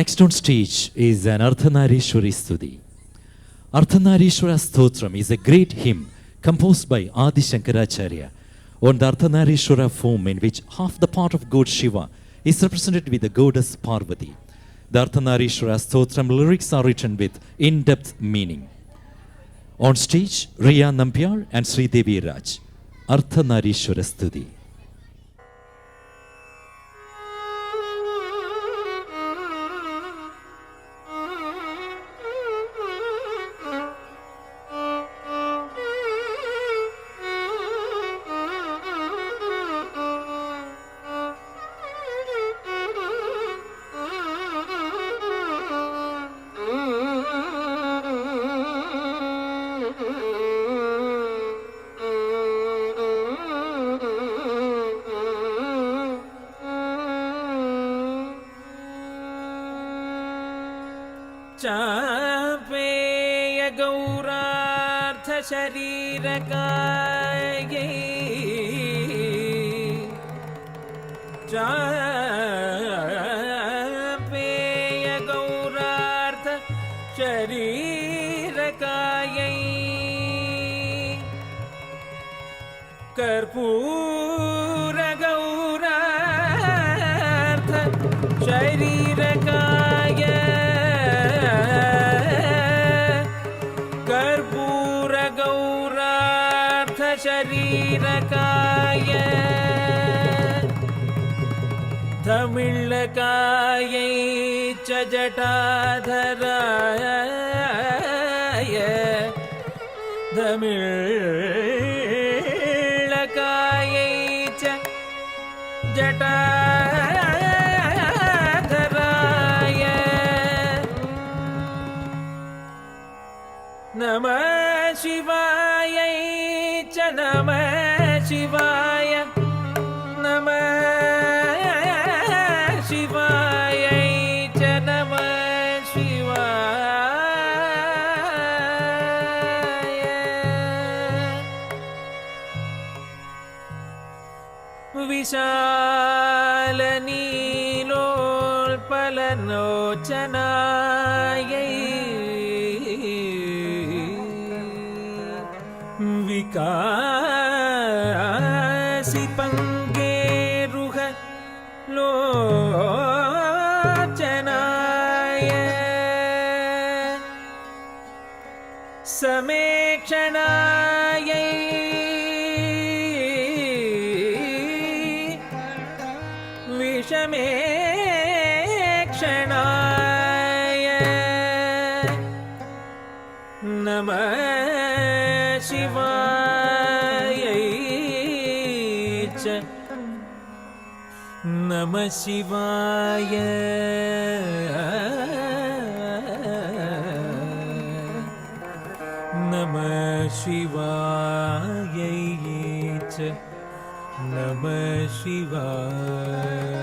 Next on stage is an Ardhanarishwari Stuti. Ardhanarishwara Stotram is a great hymn composed by Adi Shankaracharya on the Ardhanarishwara form, in which half the part of God Shiva is represented with the goddess Parvati. The Ardhanarishwara Stotram lyrics are written with in-depth meaning. On stage, Riya Nampiar and Sri Devi Raj. Ardhanarishwara Stuti. चापेय गौरार्थ शरीरकायै चापेय गौरार्थ शरीरकायै कर्पूर गौरार्थ शरीरकाय शरीरकाय धमिळ्ळकायै च जटाधराय धमिळ्ळकायै च जटाधराय नमः शिवाय च नमः शिवाय नमः शिवाय च नमः शिवाय विशालनीलोत्पललोचनायै विकासि पङ्गेरुह लोचनाय समेक्षणायै विषमेक्षणाय नमः शिवाय च नमः शिवाय नमः शिवाय च नमः शिवाय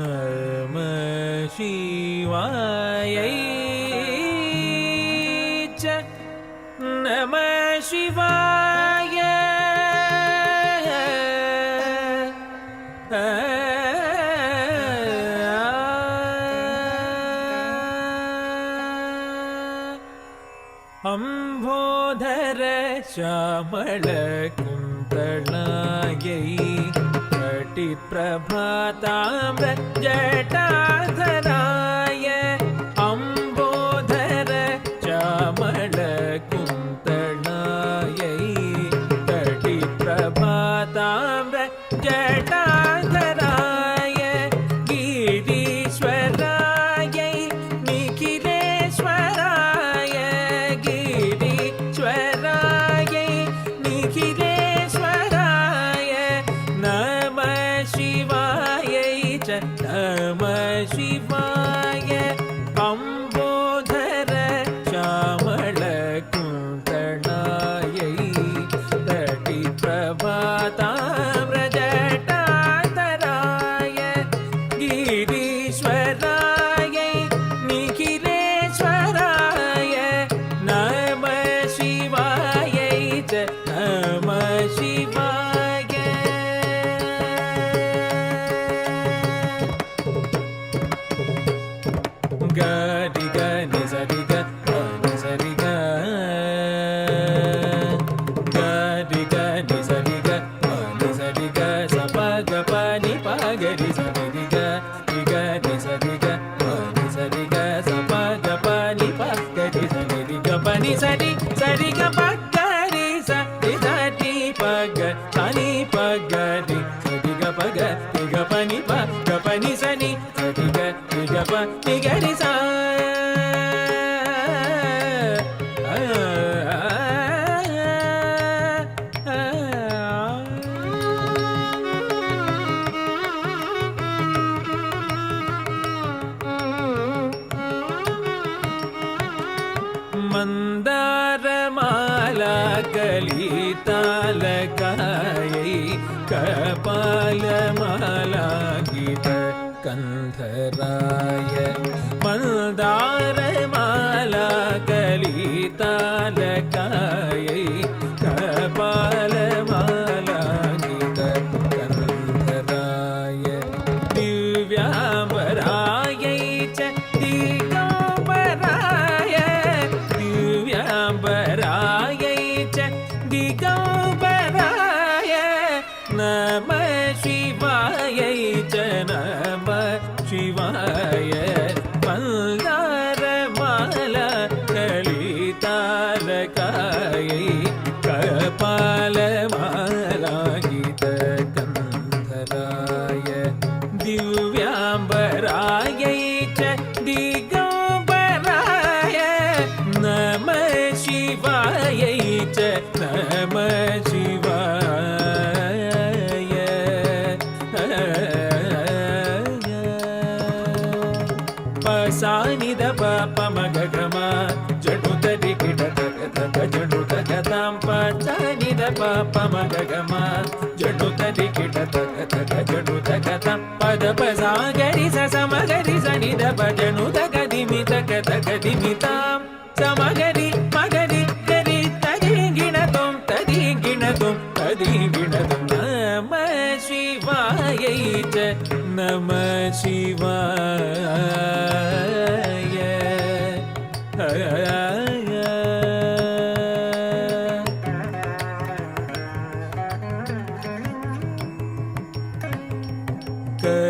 नमः शिवाय च नमः शिवाय अम्भोधर श्यामल कुन्तलायै कटिप्रभाताम्र जटाधराय अम्भोधर श्यामल कुन्तलायै कटिप्रभाताम्र जटाधराय गिरीश्वरायै निखिलेश्वराय गिरीश्वरायै निखिलेश्वराय नमः शिवाय च नमः शिवाय अम्बोधर श्यामल कुन्तलायै कटिप्रभाताम्र जटाधराय गिरीश्वरायै निखिलेश्वराय नमः शिवाय च नमः शिवाय ga di ga ni sa di ga ni sa di ga ga di ga ni sa di ga sa pa ga pa ni pa ga di sa di ga ni sa di ga sa pa ga pa ni pa ga di sa pa ni sa di ga pa ga di sa di pa ga ni pa ga di ga pa ga ni pa ni sa ni ga pa ga di sa ಮಂದಾರಮಾಲಾ ಕಲಿತಾಲಕಾಯೈ ಕಪಾಲಮಾಲಾ ಗೀತ ಕಂಧರಾಯ ಮಂದಾರಮಾಲಾ ಕಲಿತಾಲಕಾಯೈ ಕಪಾಲಮಾಲಾ ಗೀತ ಕಂಧರಾಯ ದಿವ್ಯಾಂಬರಾಯೈ ಚ ದಿಗಂಬರಾಯ ದಿವ್ಯಾಂಬರಾಯೈ ಚ ದಿಗಂಬರಾಯ ನಮಃ ಶಿವಾಯೈ ಚ ನಮಃ ಶಿವಾಯ ಮಂದಾರಮಾಲಾ ಕಲಿತಾಲಕಾಯೈ ಕಪಾಲಮಾಲಾ ಗೀತ ಕಂಧರಾಯ ದಿವ್ಯಾಂಬರಾಯೈ ಚ ದಿಗಂಬರಾಯ ನಮಃ ಶಿವಾಯೈ ಚ ನಮಃ ಶಿವಾಯ ಪಸಾನಿ ದ ಪ ಮಗ ಗಮ ಜಡು ತರಿ ಕಿಟ ತಗ ಜಡು ತಗ ತಾಂ ಪಸಾನಿ ದ ಪ ಮಗ ಗಮ ಜಡು ತರಿ ಕಿಟ ತಗ ಜಡು ತಗ ತಾಂ ಪದ ಪಸಾ ಗರಿ ಸ ಸಮ ಗರಿ ಸ ನಿ ದ ಪ ಜನು ತಗ ದಿಮಿ ತಗ ತಾಂ ಸಮಗರಿ ಮಗರಿ ಗರಿ ತದಿ ಗಿಣತುಂ ನಮಃ ಶಿವಾಯೈ ಚ ನಮಃ ಶಿವಾಯ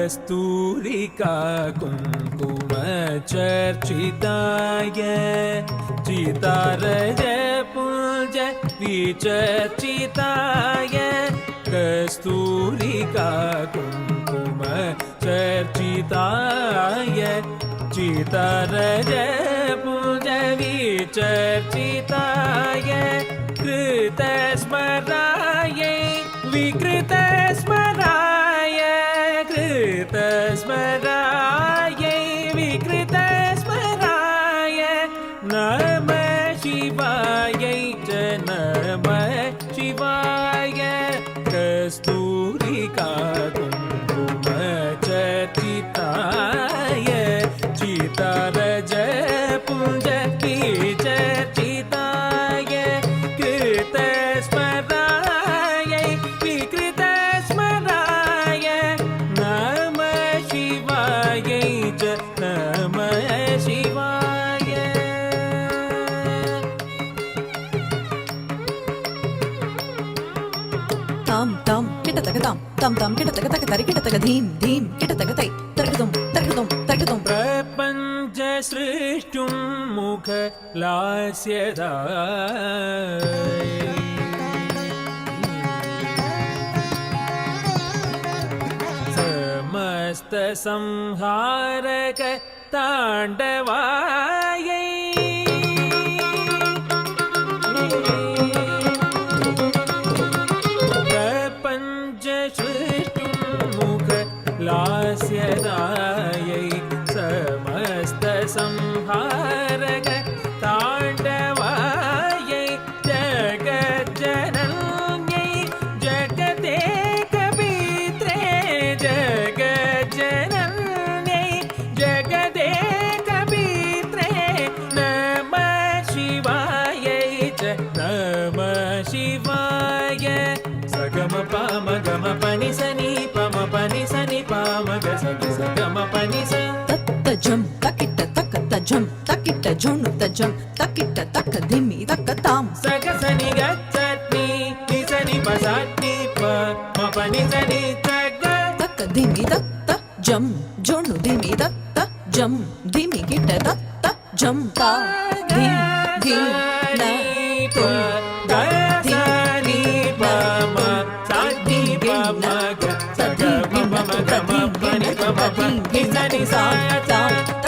ಕಸ್ತೂರಿಕಾ ಕುಂಕುಮ ಚರ್ಚಿತಾಯ ಚಿತಾರಜ ಪುಂಜ ವಿಚರ್ಚಿತಾಯ ಕಸ್ತೂರಿಕಾ ಕುಂಕುಮ ಚರ್ಚಿತಾಯ ಚಿತಾರಜ ಪುಂಜ ವಿಚರ್ಚಿತಾಯ ಕೃತ ಸ್ಮರಾಯೈ ವಿಕೃತ ಸ್ಮರಾಯ ಕೃತ ಸ್ಮರಾಯೈ ವಿಕೃತ ಸ್ಮರಾಯ ನಮಃ ಶಿವಾಯೈ ಚ ನಮಃ ಶಿವಾಯ ಕಸ್ತೂರಿಕಾ ಕುಂಕುಮ ಚರ್ಚಿತಾಯ ಚಿತಾರಜ ಪುಂಜ ವಿಚರ್ಚಿತಾಯ ಕೃತ ಸ್ಮರಾಯೈ ವಿಕೃತ ಸ್ಮರಾಯ ನಮಃ ಶಿವಾಯೈ ಚ ನಮಃ ಶಿವಾಯ ತಾಂ ತಾಂ ಕಿಟತಗ ತಾಂ ತಾಂ ತಾಂ ಕಿಟತಗ ತಗ ತರಿ ಕಿಟತಗ ಧೀಂ ಧೀಂ ಕಿಟತಗ ತೈ ತರ್ಗದುಂ ತರ್ಗದುಂ ತರ್ಗದುಂ ಪ್ರಪಂಚ ಸೃಷ್ಟುಂ ಮುಖ ಲಾಸ್ಯದ ಸಮಸ್ತ ಸಂಹಾರಕ ತಾಂಡವಾಯೈ ಪ್ರಪಂಚ ಸೃಷ್ಟುಂ ಮುಖ ಲಾಸ್ಯದಾಯೈ ಸಮಸ್ತ ಸಂಹಾರಕ ತಾಂಡವಾಯೈ ಜಗಜ್ಜನನ್ಯೈ ಜಗದೇಕ ಪಿತ್ರೇ ಜಗಜ್ಜನನ್ಯೈ ಜಗದೇಕ ಪಿತ್ರೇ ನಮಃ ಶಿವಾಯೈ ಚ ನಮಃ ಶಿವಾಯ ಸಗಮ ಪಾಮ ಗಮ ಪನಿ ಸನಿ ಪಮ ಪನಿ ಸನಿ ಪಾಮ ಗ ಸನಿ ಸಗಮ ಪನಿ ಸ ತತ್ತ ಜಂ ತಕಿಟ್ಟ ತಕ್ಕ జొన్ను తజం తకిట తక్క ధిమి తక్క తాం సగ సని గ చట్నీ నిసని పసని ప మపని సని తగ తక్క ధిమి దత్త జం జొన్ను ధిమి దత్త జం ధిమి గిట దత్త జం తా ధిం ధిం న తుం ద ధిం మ సాధి ప మ గ సగ మ మ గ మ పని ప మ ప నిసని సా తా త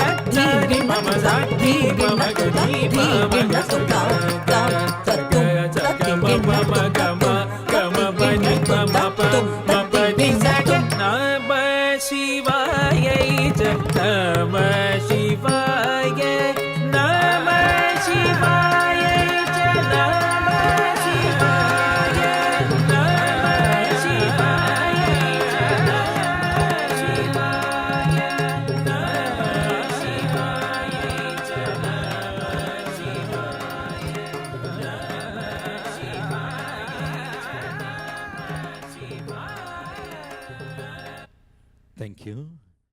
ధి మ మ సాధి ప మ గ ధి ప మ గ సగ త త తుం త ధిం మ మ గ మ గ మ పని ప మ ప మ పని సగ నమ శివాయ చ నమ శివాయ నమ శివాయ చ నమ శివాయ నమ శివాయ Thank you.